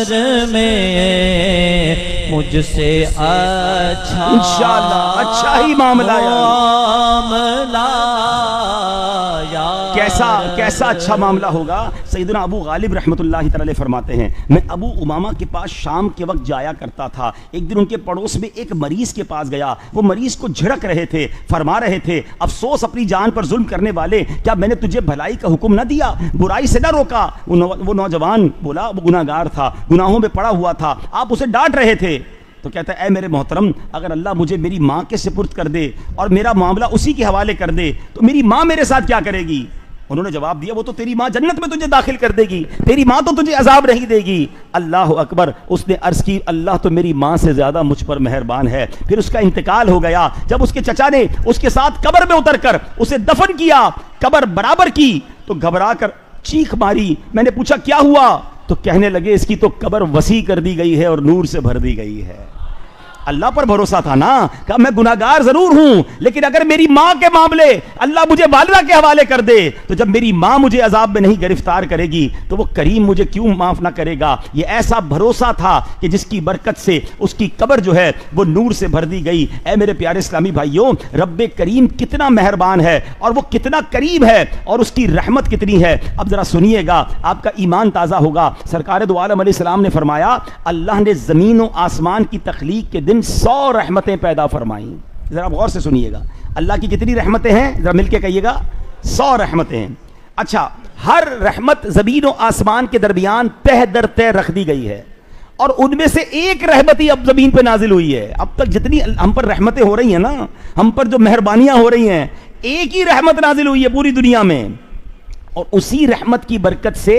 محشر میں مجھ سے اچھا انشاءاللہ اچھا ہی معاملہ کیسا اچھا معاملہ ہوگا. سیدنا ابو غالب رحمۃ اللہ تعالی فرماتے ہیں میں ابو امامہ کے پاس شام کے وقت جایا کرتا تھا. ایک دن ان کے پڑوس میں ایک مریض کے پاس گیا. وہ مریض کو جھڑک رہے تھے, فرما رہے تھے افسوس اپنی جان پر ظلم کرنے والے, کیا میں نے تجھے بھلائی کا حکم نہ دیا, برائی سے نہ روکا. وہ نوجوان بولا وہ گناہ گار تھا, گناہوں میں پڑا ہوا تھا, آپ اسے ڈانٹ رہے تھے. تو کہتا ہے اے میرے محترم, اگر اللہ مجھے میری ماں کے سپرد کر دے اور میرا معاملہ اسی کے حوالے کر دے تو میری ماں میرے ساتھ کیا کرے گی؟ انہوں نے جواب دیا وہ تو تیری ماں جنت میں تجھے داخل کر دے گی, تیری ماں تو تجھے عذاب نہیں دے گی. اللہ اکبر. اس نے عرض کی اللہ تو میری ماں سے زیادہ مجھ پر مہربان ہے. پھر اس کا انتقال ہو گیا. جب اس کے چچا نے اس کے ساتھ قبر میں اتر کر اسے دفن کیا, قبر برابر کی, تو گھبرا کر چیخ ماری. میں نے پوچھا کیا ہوا؟ تو کہنے لگے اس کی تو قبر وسیع کر دی گئی ہے اور نور سے بھر دی گئی ہے. اللہ پر بھروسہ تھا نا, کہ میں گناہگار ضرور ہوں لیکن اگر میری ماں کے معاملے اللہ مجھے والدہ کے حوالے کر دے تو جب میری ماں مجھے عذاب میں نہیں گرفتار کرے گی تو وہ کریم مجھے کیوں معاف نہ کرے گا. یہ ایسا بھروسہ تھا کہ جس کی برکت سے اس کی قبر جو ہے وہ نور سے بھر دی گئی. اے میرے پیارے اسلامی بھائیوں, رب کریم کتنا مہربان ہے اور وہ کتنا قریب ہے اور اس کی رحمت کتنی ہے. اب ذرا سنیے گا, آپ کا ایمان تازہ ہوگا. سرکار دو عالم علیہ السلام نے فرمایا اللہ نے زمین و آسمان کی تخلیق کے دن 100 رحمتیں پیدا فرمائیں. ذرا غور سے سنیے گا, اللہ کی کتنی رحمتیں ہیں ذرا مل کے کہیے گا؟ 100 رحمتیں ہیں. اچھا, ہر رحمت زمین و آسمان کے درمیان تہ در تہ رکھ دی گئی ہے اور ان میں سے ایک رحمت ہی اب زمین پہ نازل ہوئی ہے. اب تک جتنی ہم پر رحمتیں ہو رہی ہیں نا, ہم پر جو مہربانیاں ہو رہی ہیں, ایک ہی رحمت نازل ہوئی ہے پوری دنیا میں, اور اسی رحمت کی برکت سے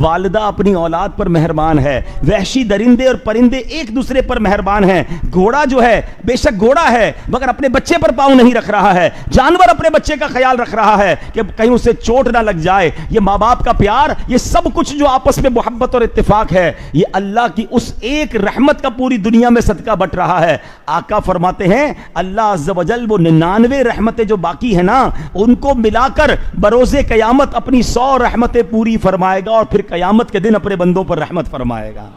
والدہ اپنی اولاد پر مہربان ہے. وحشی درندے اور پرندے ایک دوسرے پر مہربان ہیں. گھوڑا جو ہے بے شک گھوڑا ہے مگر اپنے بچے پر پاؤں نہیں رکھ رہا ہے. جانور اپنے بچے کا خیال رکھ رہا ہے کہ کہیں اسے چوٹ نہ لگ جائے. یہ ماں باپ کا پیار, یہ سب کچھ جو آپس میں محبت اور اتفاق ہے, یہ اللہ کی اس ایک رحمت کا پوری دنیا میں صدقہ بٹ رہا ہے. آقا فرماتے ہیں اللہ عز و جل وہ 99 رحمتیں جو باقی ہیں نا, ان کو ملا کر بروز قیامت اپنی 100 رحمتیں پوری فرمائے گا اور پھر قیامت کے دن اپنے بندوں پر رحمت فرمائے گا.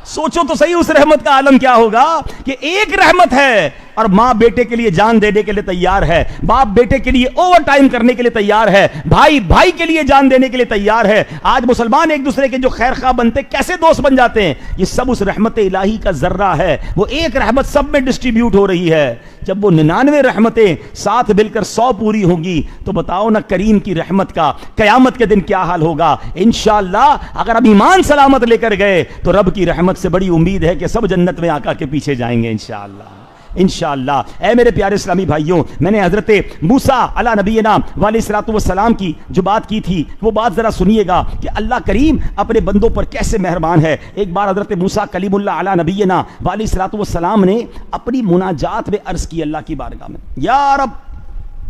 سوچو تو صحیح اس رحمت کا عالم کیا ہوگا کہ ایک رحمت ہے اور ماں بیٹے کے لیے جان دینے کے لیے تیار ہے, باپ بیٹے کے لیے اوور ٹائم کرنے کے لیے تیار ہے, بھائی بھائی کے لیے جان دینے کے لیے تیار ہے. آج مسلمان ایک دوسرے کے جو خیر خواہ بنتے کیسے دوست بن جاتے ہیں, یہ سب اس رحمت الہی کا ذرہ ہے. وہ ایک رحمت سب میں ڈسٹریبیوٹ ہو رہی ہے. جب وہ 99 رحمتیں ساتھ مل کر 100 پوری ہوں گی تو بتاؤ نا کریم کی رحمت کا قیامت کے دن کیا حال ہوگا. انشاءاللہ اگر اب ایمان سلامت لے کر گئے تو رب کی رحمت سے بڑی امید ہے کہ سب جنت میں آقا کے پیچھے جائیں گے انشاءاللہ. انشاءاللہ. اے میرے پیارے اسلامی بھائیوں, میں نے حضرت موسیٰ علی نبینا علیہ الصلوۃ والسلام کی جو بات کی تھی وہ بات ذرا سنیے گا کہ اللہ کریم اپنے بندوں پر کیسے مہربان ہے. ایک بار حضرت موسیٰ کلیم اللہ علی نبینا علیہ الصلوۃ والسلام نے اپنی مناجات میں عرض کی اللہ کی بارگاہ میں, یا رب.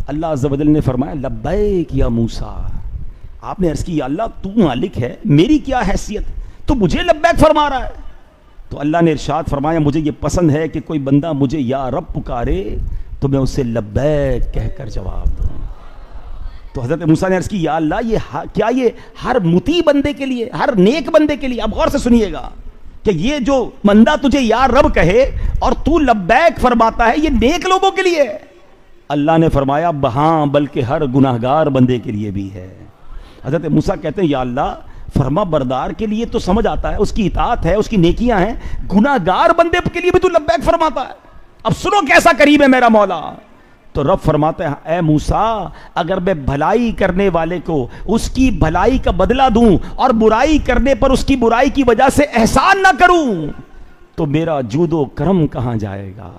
اللہ عز و جل نے فرمایا لبیک یا موسیٰ. آپ نے عرض کی یا اللہ تو مالک ہے, میری کیا حیثیت, تو مجھے لبیک فرما رہا ہے. تو اللہ نے ارشاد فرمایا مجھے یہ پسند ہے کہ کوئی بندہ مجھے یا رب پکارے تو میں اسے لبیک کہہ کر جواب دوں. تو حضرت موسیٰ نے عرض کی یا اللہ کیا یہ ہر مطیع بندے کے لیے, ہر نیک بندے کے لیے, اب غور سے سنیے گا کہ یہ جو بندہ تجھے یا رب کہے اور تو لبیک فرماتا ہے یہ نیک لوگوں کے لیے؟ اللہ نے فرمایا ہاں بلکہ ہر گناہگار بندے کے لیے بھی ہے. حضرت موسیٰ کہتے ہیں یا اللہ فرما بردار کے لیے تو سمجھ آتا ہے, اس کی اطاعت ہے, اس کی نیکیاں ہیں, گناہگار بندے کے لیے بھی تو لبیک فرماتا ہے. اب سنو کیسا قریب ہے میرا مولا. تو رب فرماتے ہیں اے موسیٰ اگر میں بھلائی کرنے والے کو اس کی بھلائی کا بدلہ دوں اور برائی کرنے پر اس کی برائی کی وجہ سے احسان نہ کروں تو میرا جود و کرم کہاں جائے گا.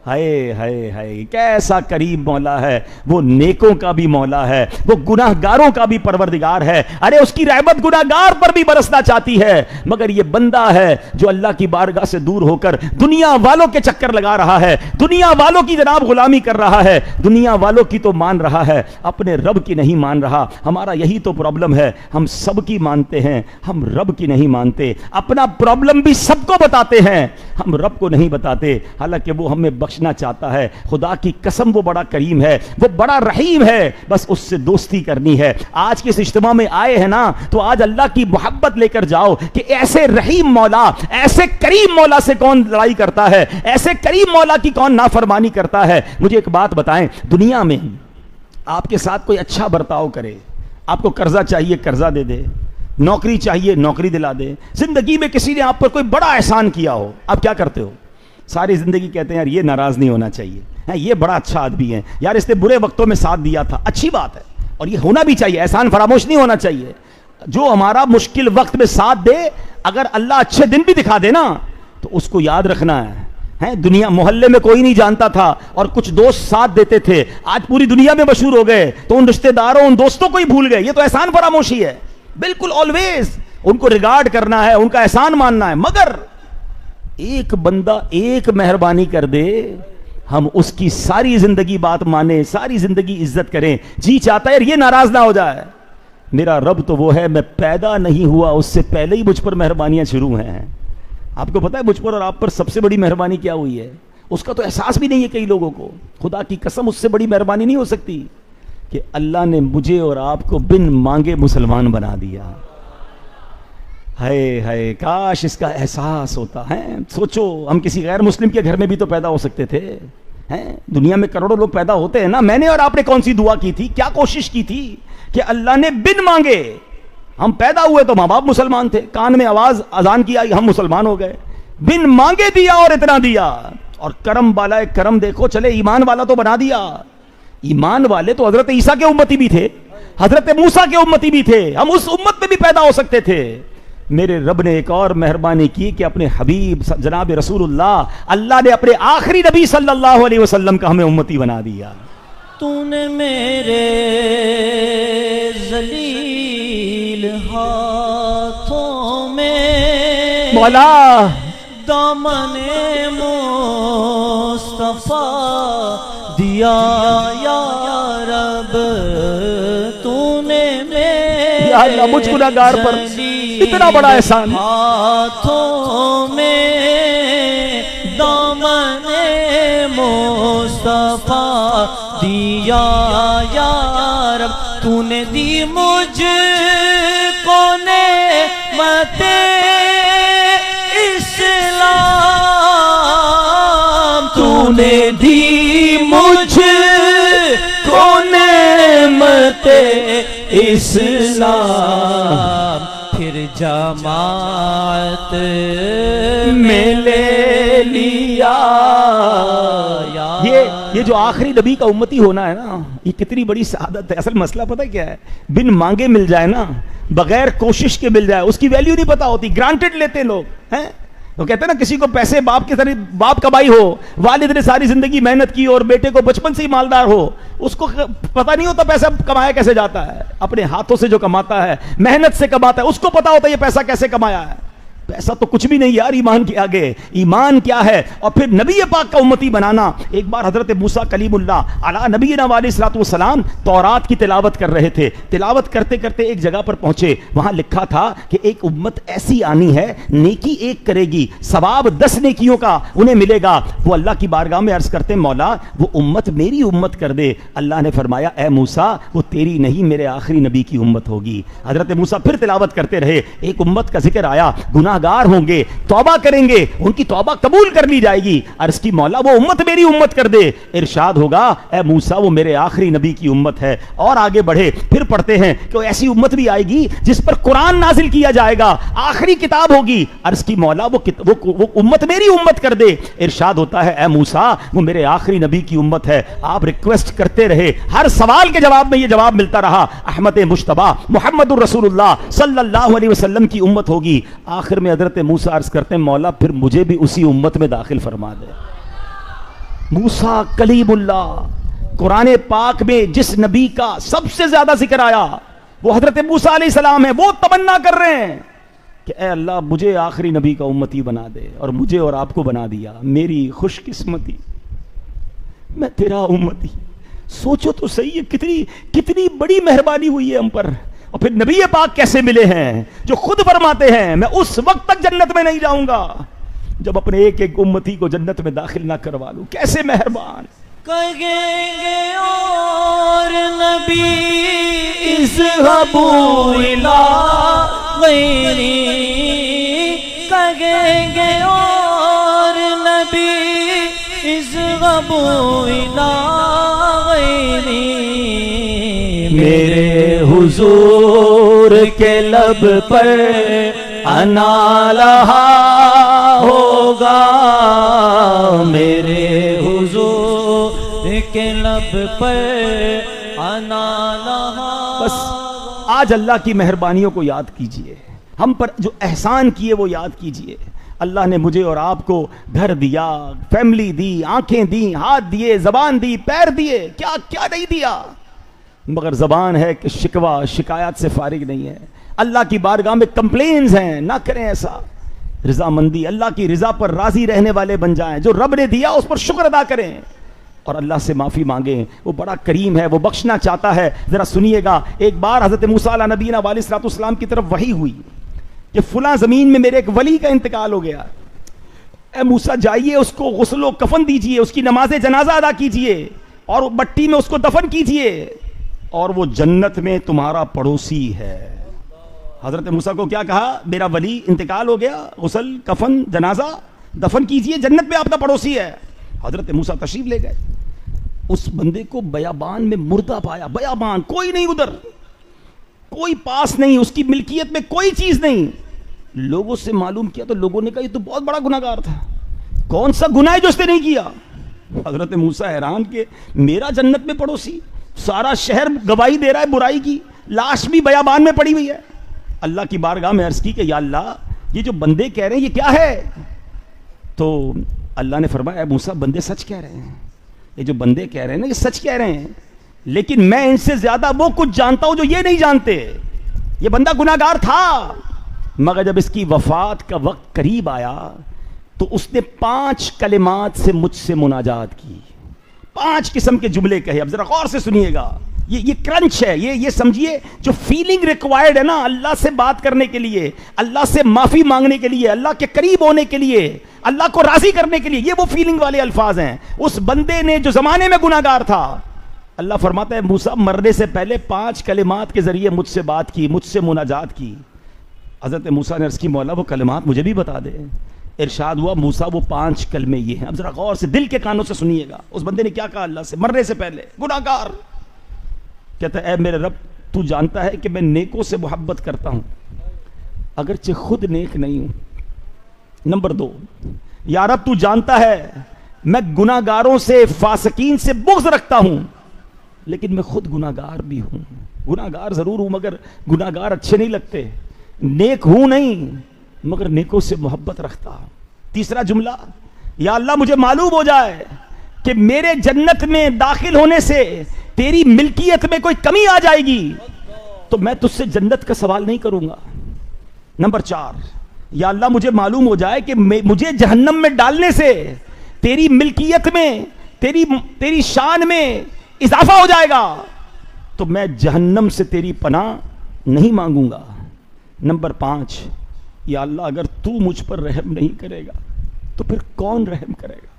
ہائے ہائے ہائے, کیسا قریب مولا ہے. وہ نیکوں کا بھی مولا ہے, وہ گناہگاروں کا بھی پروردگار ہے. ارے اس کی رحمت گناہگار پر بھی برسنا چاہتی ہے, مگر یہ بندہ ہے جو اللہ کی بارگاہ سے دور ہو کر دنیا والوں کے چکر لگا رہا ہے, دنیا والوں کی جناب غلامی کر رہا ہے, دنیا والوں کی تو مان رہا ہے, اپنے رب کی نہیں مان رہا. ہمارا یہی تو پرابلم ہے, ہم سب کی مانتے ہیں, ہم رب کی نہیں مانتے. اپنا پرابلم بھی سب کو بتاتے ہیں, ہم رب کو نہیں بتاتے, حالانکہ وہ ہمیں بخش بخشنا چاہتا ہے. خدا کی قسم وہ بڑا کریم ہے, وہ بڑا رحیم ہے, بس اس سے دوستی کرنی ہے. آج کے اس اجتماع میں آئے ہیں نا, تو آج اللہ کی محبت لے کر جاؤ کہ ایسے رحیم مولا, ایسے کریم مولا سے کون لڑائی کرتا ہے, ایسے کریم مولا کی کون نافرمانی کرتا ہے. مجھے ایک بات بتائیں, دنیا میں آپ کے ساتھ کوئی اچھا برتاؤ کرے, آپ کو قرضہ چاہیے قرضہ دے دے, نوکری چاہیے نوکری دلا دے, زندگی میں کسی نے آپ پر کوئی بڑا احسان کیا ہو, آپ کیا کرتے ہو؟ ساری زندگی کہتے ہیں یار یہ ناراض نہیں ہونا چاہیے, یہ بڑا اچھا آدمی ہے, یار اس نے برے وقتوں میں ساتھ دیا تھا, اچھی بات ہے, اور یہ ہونا بھی چاہیے, احسان فراموش نہیں ہونا چاہیے. جو ہمارا مشکل وقت میں ساتھ دے, اگر اللہ اچھے دن بھی دکھا دے نا, تو اس کو یاد رکھنا ہے. دنیا محلے میں کوئی نہیں جانتا تھا اور کچھ دوست ساتھ دیتے تھے, آج پوری دنیا میں مشہور ہو گئے, تو ان رشتہ داروں ان دوستوں کو ہی بھول گئے. یہ تو احسان فراموشی ہے. بالکل آلویز ان کو ریگارڈ کرنا ہے, ان کا احسان ماننا ہے. مگر ایک بندہ ایک مہربانی کر دے, ہم اس کی ساری زندگی بات مانیں, ساری زندگی عزت کریں. جی چاہتا ہے یار یہ ناراض نہ ہو جائے. میرا رب تو وہ ہے, میں پیدا نہیں ہوا اس سے پہلے ہی مجھ پر مہربانیاں شروع ہیں. آپ کو پتا ہے مجھ پر اور آپ پر سب سے بڑی مہربانی کیا ہوئی ہے؟ اس کا تو احساس بھی نہیں ہے کئی لوگوں کو. خدا کی قسم اس سے بڑی مہربانی نہیں ہو سکتی کہ اللہ نے مجھے اور آپ کو بن مانگے مسلمان بنا دیا. ہائے ہائے, کاش اس کا احساس ہوتا ہے. سوچو, ہم کسی غیر مسلم کے گھر میں بھی تو پیدا ہو سکتے تھے. دنیا میں کروڑوں لوگ پیدا ہوتے ہیں نا. میں نے اور آپ نے کون سی دعا کی تھی, کیا کوشش کی تھی کہ اللہ نے بن مانگے, ہم پیدا ہوئے تو ماں باپ مسلمان تھے, کان میں آواز اذان کی آئی, ہم مسلمان ہو گئے. بن مانگے دیا اور اتنا دیا. اور کرم والا کرم دیکھو, چلے ایمان والا تو بنا دیا. ایمان والے تو حضرت عیسیٰ کے امتی بھی تھے, حضرت موسیٰ کے امتی بھی تھے, ہم اس امت میں بھی پیدا ہو سکتے تھے. میرے رب نے ایک اور مہربانی کی کہ اپنے حبیب جناب رسول اللہ نے اپنے آخری نبی صلی اللہ علیہ وسلم کا ہمیں امتی بنا دیا. تو نے میرے ذلیل ہاتھوں میں مولا دامن مصطفیٰ دیا یا رب. تو نے میرے یا اللہ مجھ گناہگار پر اتنا بڑا احسان. ہاتھوں میں دامن مصطفیٰ دیا یا رب. تو نے دی مجھ کو نعمت اسلام. تو نے دی مجھ کو نعمت اسلام. پھر جماعت میں لے لیا. یہ جو آخری نبی کا امتی ہونا ہے نا, یہ کتنی بڑی سعادت ہے. اصل مسئلہ پتہ کیا ہے, بن مانگے مل جائے نا, بغیر کوشش کے مل جائے, اس کی ویلیو نہیں پتا ہوتی, گرانٹڈ لیتے لوگ ہیں. وہ کہتے ہیں نا کسی کو پیسے باپ کے طرح باپ کمائی ہو, والد نے ساری زندگی محنت کی اور بیٹے کو بچپن سے ہی مالدار ہو, اس کو پتہ نہیں ہوتا پیسہ کمایا کیسے جاتا ہے. اپنے ہاتھوں سے جو کماتا ہے, محنت سے کماتا ہے, اس کو پتا ہوتا ہے یہ پیسہ کیسے کمایا ہے. پیسہ تو کچھ بھی نہیں یار ایمان کے آگے. ایمان کیا ہے؟ اور پھر نبی پاک کا امتی بنانا. ایک بار حضرت موسیٰ کلیم اللہ علی نبینا علیہ الصلوۃ والسلام تورات کی تلاوت کر رہے تھے. تلاوت کرتے کرتے ایک جگہ پر پہنچے, وہاں لکھا تھا کہ ایک امت ایسی آنی ہے, نیکی ایک کرے گی, ثواب 10 نیکیوں کا انہیں ملے گا. وہ اللہ کی بارگاہ میں عرض کرتے مولا وہ امت میری امت کر دے. اللہ نے فرمایا اے موسیٰ وہ تیری نہیں میرے آخری نبی کی امت ہوگی. حضرت موسیٰ پھر تلاوت کرتے رہے, ایک امت کا ذکر آیا, گناہگار ہوں گے, توبہ کریں گے, ان کی توبہ قبول کر لی جائے گی. عرض کی مولا وہ امت میری امت کر دے. ارشاد ہوگا اے موسیٰ وہ میرے آخری نبی کی امت ہے. اور آگے بڑھے, پھر پڑھتے ہیں کہ ایسی امت بھی آئے گی جس پر قرآن نازل کیا جائے گا, آخری کتاب ہوگی. عرض کی مولا وہ امت میری امت کر دے. ارشاد ہوتا ہے اے موسیٰ وہ میرے آخری نبی کی امت ہے. آپ ریکویسٹ کرتے رہے, ہر سوال کے جواب میں یہ جواب ملتا رہا, احمد مجتبیٰ محمد الرسول اللہ صلی اللہ علیہ وسلم کی امت ہوگی. آخر میں حضرت موسیٰ عرض کرتے ہیں مولا پھر مجھے بھی اسی امت میں داخل فرما دے. موسیٰ کلیم اللہ, قرآن پاک میں جس نبی کا سب سے زیادہ ذکر آیا وہ حضرت موسیٰ علیہ السلام ہے. وہ تمنا کر رہے ہیں کہ اے اللہ مجھے آخری نبی کا امتی بنا دے, اور مجھے اور آپ کو بنا دیا. میری خوش قسمتی, میں تیرا امتی. سوچو تو صحیح ہے کتنی بڑی مہربانی ہوئی ہے ہم پر. اور پھر نبی پاک کیسے ملے ہیں جو خود فرماتے ہیں میں اس وقت تک جنت میں نہیں جاؤں گا جب اپنے ایک ایک امتی کو جنت میں داخل نہ کروا لوں. کیسے مہربان. کہیں گے اور نبی اذهبوا الی غیری، کہیں گے اور نبی اذهبوا الی غیری، میرے حضور کے لب پر انا لہا ہوگا، میرے حضور کے لب پر انا لہا. بس آج اللہ کی مہربانیوں کو یاد کیجئے، ہم پر جو احسان کیے وہ یاد کیجئے. اللہ نے مجھے اور آپ کو گھر دیا، فیملی دی، آنکھیں دی، ہاتھ دیے، زبان دی، پیر دیے، کیا کیا نہیں دیا، مگر زبان ہے کہ شکوہ شکایات سے فارغ نہیں ہے. اللہ کی بارگاہ میں کمپلینز ہیں. نہ کریں ایسا. رضامندی، اللہ کی رضا پر راضی رہنے والے بن جائیں. جو رب نے دیا اس پر شکر ادا کریں اور اللہ سے معافی مانگیں. وہ بڑا کریم ہے، وہ بخشنا چاہتا ہے. ذرا سنیے گا، ایک بار حضرت موسیٰ علیہ نبینا علیہ الصلوۃ والسلام کی طرف وحی ہوئی کہ فلاں زمین میں میرے ایک ولی کا انتقال ہو گیا. اے موسیٰ جائیے، اس کو غسل و کفن دیجئے، اس کی نماز جنازہ ادا کیجئے اور مٹی میں اس کو دفن کیجئے، اور وہ جنت میں تمہارا پڑوسی ہے. حضرت موسیٰ کو کیا کہا؟ میرا ولی انتقال ہو گیا، غسل کفن جنازہ دفن کیجئے، جنت میں آپ کا پڑوسی ہے. حضرت موسیٰ تشریف لے گئے. اس بندے کو بیابان میں مردہ پایا. بیابان، کوئی نہیں ادھر، کوئی پاس نہیں، اس کی ملکیت میں کوئی چیز نہیں. لوگوں سے معلوم کیا تو لوگوں نے کہا یہ تو بہت بڑا گناہ گار تھا. کون سا گناہ ہے جو اس نے نہیں کیا؟ حضرت موسیٰ حیران کہ میرا جنت میں پڑوسی، سارا شہر گواہی دے رہا ہے برائی کی، لاش بھی بیابان میں پڑی ہوئی ہے. اللہ کی بارگاہ میں عرض کی کہ یا اللہ یہ جو بندے کہہ رہے ہیں یہ کیا ہے؟ تو اللہ نے فرمایا اے موسیٰ بندے سچ کہہ رہے ہیں. یہ جو بندے کہہ رہے ہیں نا یہ سچ کہہ رہے ہیں، لیکن میں ان سے زیادہ وہ کچھ جانتا ہوں جو یہ نہیں جانتے. یہ بندہ گناہ گار تھا، مگر جب اس کی وفات کا وقت قریب آیا تو اس نے 5 کلمات سے مجھ سے مناجات کی. 5 قسم کے جملے کہے. اب ذرا غور سے سنیے گا، یہ کرنچ ہے. یہ سمجھیے جو فیلنگ ریکوائرڈ ہے نا اللہ سے بات کرنے کے لیے، اللہ سے معافی مانگنے کے لیے، اللہ کے قریب ہونے کے لیے، اللہ کو راضی کرنے کے لیے، یہ وہ فیلنگ والے الفاظ ہیں. اس بندے نے جو زمانے میں گناہ گار تھا، اللہ فرماتا ہے موسیٰ مرنے سے پہلے 5 کلمات کے ذریعے مجھ سے بات کی، مجھ سے مناجات کی. حضرت موسیٰ نے عرض کی مولا وہ کلمات مجھے بھی بتا دے. ارشاد ہوا موسیٰ وہ 5 کلمے یہ ہیں. اب ذرا غور سے دل کے کانوں سے سنیے گا. اس بندے نے کیا کہا اللہ سے مرنے سے پہلے؟ گناہ گار. کہتا ہے اے میرے رب تو جانتا ہے کہ میں نیکوں سے محبت کرتا ہوں اگرچہ خود نیک نہیں ہوں. نمبر 2، یا رب تو جانتا ہے میں گناہ گاروں سے، فاسقین سے بغض رکھتا ہوں لیکن میں خود گناہ گار بھی ہوں. گناہ گار ضرور ہوں مگر گناہ گار اچھے نہیں لگتے. نیک ہوں نہیں مگر نیکوں سے محبت رکھتا ہوں. تیسرا جملہ، یا اللہ مجھے معلوم ہو جائے کہ میرے جنت میں داخل ہونے سے تیری ملکیت میں کوئی کمی آ جائے گی تو میں تجھ سے جنت کا سوال نہیں کروں گا. نمبر 4، یا اللہ مجھے معلوم ہو جائے کہ مجھے جہنم میں ڈالنے سے تیری ملکیت میں، تیری شان میں اضافہ ہو جائے گا تو میں جہنم سے تیری پناہ نہیں مانگوں گا. نمبر 5، یا اللہ اگر تو مجھ پر رحم نہیں کرے گا تو پھر کون رحم کرے گا؟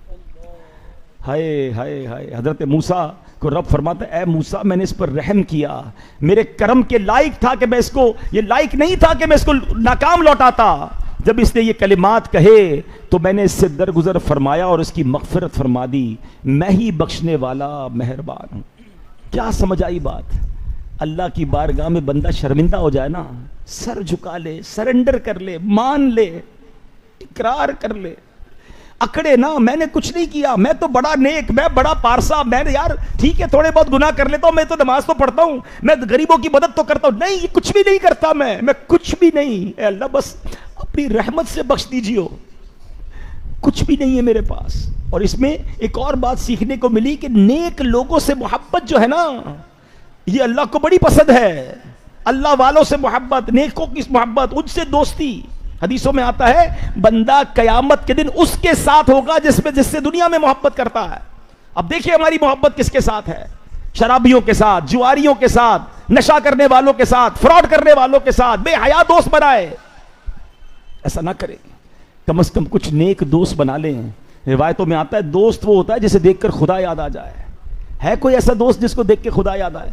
ہائے ہائے ہائے. حضرت موسیٰ کو رب فرماتا ہے اے موسیٰ میں نے اس پر رحم کیا، میرے کرم کے لائق تھا کہ میں اس کو، یہ لائق نہیں تھا کہ میں اس کو ناکام لوٹاتا. جب اس نے یہ کلمات کہے تو میں نے اس سے درگزر فرمایا اور اس کی مغفرت فرما دی. میں ہی بخشنے والا مہربان ہوں. کیا سمجھ آئی بات؟ اللہ کی بارگاہ میں بندہ شرمندہ ہو جائے نا، سر جھکا لے، سرنڈر کر لے، مان لے، اقرار کر لے. اکڑے نا میں نے کچھ نہیں کیا، میں تو بڑا نیک، میں بڑا پارسا، میں نے یار ٹھیک ہے تھوڑے بہت گناہ کر لیتا ہوں، میں تو نماز تو پڑھتا ہوں، میں غریبوں کی مدد تو کرتا ہوں. نہیں، یہ کچھ بھی نہیں کرتا، میں کچھ بھی نہیں. اے اللہ بس اپنی رحمت سے بخش دیجیے. کچھ بھی نہیں ہے میرے پاس. اور اس میں ایک اور بات سیکھنے کو ملی کہ نیک لوگوں سے محبت جو ہے نا یہ اللہ کو بڑی پسند ہے. اللہ والوں سے محبت، نیکوں کی محبت، ان سے دوستی. حدیثوں میں آتا ہے بندہ قیامت کے دن اس کے ساتھ ہوگا جس سے دنیا میں محبت کرتا ہے. اب دیکھیں ہماری محبت کس کے ساتھ ہے؟ شرابیوں کے ساتھ، جواریوں کے ساتھ، نشہ کرنے والوں کے ساتھ، فراڈ کرنے والوں کے ساتھ. بے حیا دوست بنائے. ایسا نہ کریں. کم از کم کچھ نیک دوست بنا لیں. روایتوں میں آتا ہے دوست وہ ہوتا ہے جسے دیکھ کر خدا یاد آ جائے. ہے کوئی ایسا دوست جس کو دیکھ کے خدا یاد آئے؟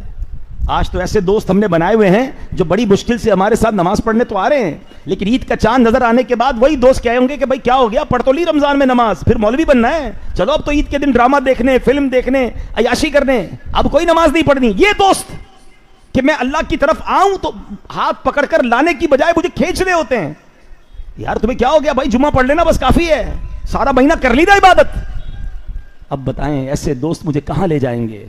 آج تو ایسے دوست ہم نے بنائے ہوئے ہیں جو بڑی مشکل سے ہمارے ساتھ نماز پڑھنے تو آ رہے ہیں, لیکن عید کا چاند نظر آنے کے بعد وہی دوست کہے ہوں گے کہ بھائی کیا ہو گیا, پڑھ تو لی رمضان میں نماز, پھر مولوی بننا ہے, چلو اب تو عید کے دن ڈرامہ دیکھنے, فلم دیکھنے, عیاشی کرنے, اب کوئی نماز نہیں پڑھنی. یہ دوست کہ میں اللہ کی طرف آؤں تو ہاتھ پکڑ کر لانے کی بجائے مجھے کھینچ رہے ہوتے ہیں. یار تمہیں کیا ہو گیا بھائی, جمعہ پڑھ لینا بس کافی ہے, سارا مہینہ کر لی نا عبادت. اب بتائیں ایسے دوست مجھے کہاں لے جائیں گے؟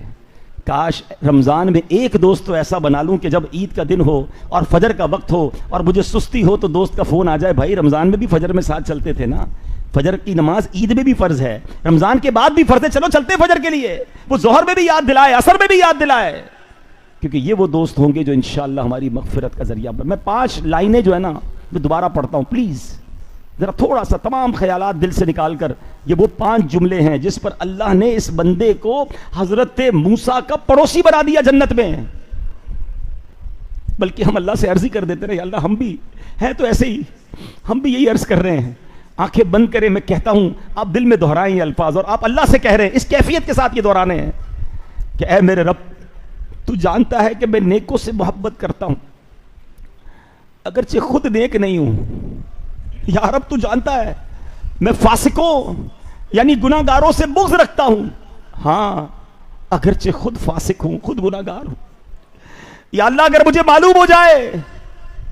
کاش رمضان میں ایک دوست تو ایسا بنا لوں کہ جب عید کا دن ہو اور فجر کا وقت ہو اور مجھے سستی ہو تو دوست کا فون آ جائے, بھائی رمضان میں بھی فجر میں ساتھ چلتے تھے نا, فجر کی نماز عید میں بھی فرض ہے, رمضان کے بعد بھی فرض ہے, چلو چلتے فجر کے لیے, وہ ظہر میں بھی یاد دلائے, عصر میں بھی یاد دلائے. کیونکہ یہ وہ دوست ہوں گے جو انشاءاللہ ہماری مغفرت کا ذریعہ. میں 5 لائنیں جو ہے نا میں دوبارہ پڑھتا ہوں, پلیز ذرا تھوڑا سا تمام خیالات دل سے نکال کر. یہ وہ 5 جملے ہیں جس پر اللہ نے اس بندے کو حضرت موسیٰ کا پڑوسی بنا دیا جنت میں. بلکہ ہم اللہ سے عرض ہی کر دیتے رہے, اللہ ہم بھی ہیں تو ایسے ہی, ہم بھی یہی عرض کر رہے ہیں. آنکھیں بند کریں, میں کہتا ہوں آپ دل میں دہرائیں یہ الفاظ, اور آپ اللہ سے کہہ رہے ہیں, اس کیفیت کے ساتھ یہ دہرانے ہیں کہ اے میرے رب, تو جانتا ہے کہ میں نیکوں سے محبت کرتا ہوں اگرچہ خود نیک نہیں ہوں. یا رب تو جانتا ہے میں فاسقوں یعنی گناہگاروں سے بغض رکھتا ہوں, ہاں اگرچہ خود فاسق ہوں, خود گناہگار ہوں. یا اللہ اگر مجھے معلوم ہو جائے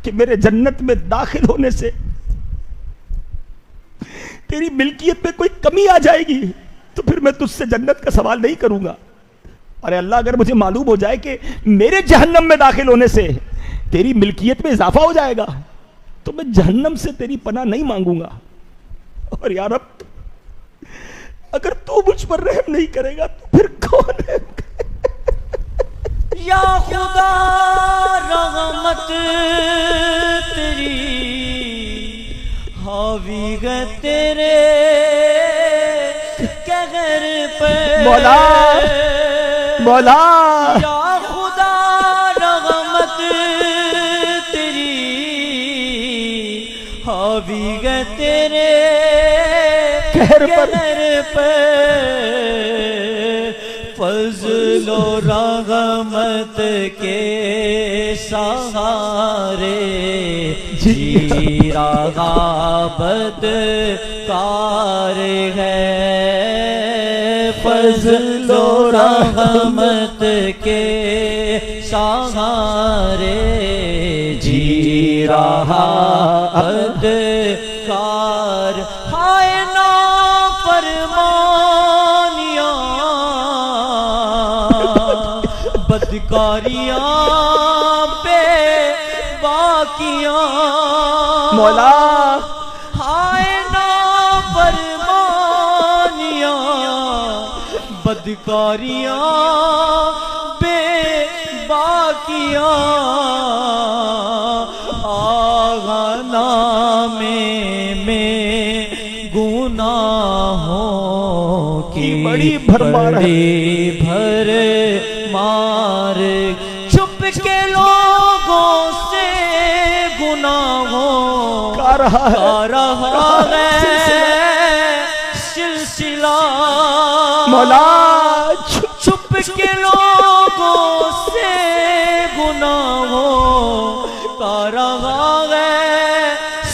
کہ میرے جنت میں داخل ہونے سے تیری ملکیت میں کوئی کمی آ جائے گی تو پھر میں تجھ سے جنت کا سوال نہیں کروں گا. ارے اللہ اگر مجھے معلوم ہو جائے کہ میرے جہنم میں داخل ہونے سے تیری ملکیت میں اضافہ ہو جائے گا تو میں جہنم سے تیری پناہ نہیں مانگوں گا. اور یا رب اگر تو مجھ پر رحم نہیں کرے گا تو پھر کون ہے؟ یا خدا رحمت تیری حاوی ہے تیرے قہر پہ. مولا مولا یا خدا رحمت تیری حاوی ہے تیرے قہر پہ. فضل و رحمت کے سہارے جی رہا بدکار ہے. فضل و رحمت کے سہارے جی رہا بدکار. ہائے بدکاریاں بے باقیاں مولا, ہائے نافرمانیاں بدکاریاں بے باقیاں. آغا نام میں گناہوں کی بڑی بھرمار بھر مار. چھپ کے لوگوں سے گناہوں کا رہا ہے سلسلہ. مولا چھپ کے لوگوں سے گناہوں کا رہا ہے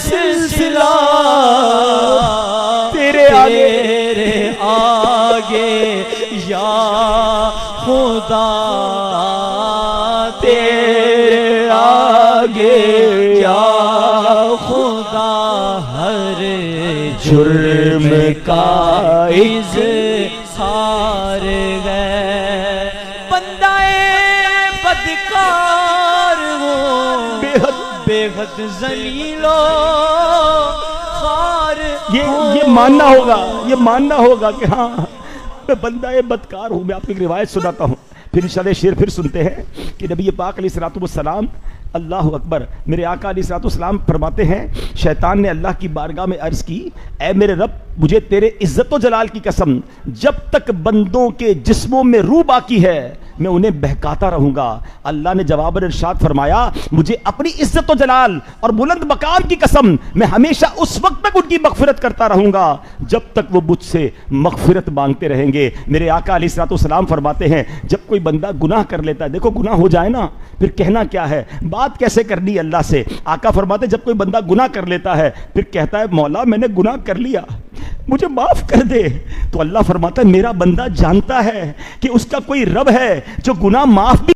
سلسلہ. تیرے آگے یا خدا تیرے آگے یا خدا ہر جرم کا اظہار ہے. بندہ بدکار ہو بے حد ذلیل و خوار. یہ ماننا ہوگا کہ ہاں میں بندہ بدکار ہوں. میں آپ کو ایک روایت سناتا ہوں, پھر انشاءاللہ شعر پھر سنتے ہیں کہ نبی پاک علیہ الصلوۃ والسلام, اللہ اکبر, میرے آقا علیہ الصلوۃ والسلام فرماتے ہیں شیطان نے اللہ کی بارگاہ میں عرض کی, اے میرے رب مجھے تیرے عزت و جلال کی قسم, جب تک بندوں کے جسموں میں روح باقی ہے میں انہیں بہکاتا رہوں گا. اللہ نے جواب ارشاد فرمایا مجھے اپنی عزت و جلال اور بلند مقام کی قسم میں ہمیشہ اس وقت تک ان کی مغفرت کرتا رہوں گا جب تک وہ مجھ سے مغفرت مانگتے رہیں گے. میرے آقا علیہ الصلوۃ والسلام فرماتے ہیں جب کوئی بندہ گناہ کر لیتا ہے, دیکھو گناہ ہو جائے نا پھر کہنا کیا ہے, بات کیسے کرنی ہے اللہ سے. آقا فرماتے ہیں جب کوئی بندہ گناہ کر لیتا ہے پھر کہتا ہے مولا میں نے گناہ کر لیا مجھے معاف کر دے, تو اللہ فرماتا ہے میرا بندہ جانتا ہے کہ اس کا کوئی رب ہے جو گناہ معاف بھی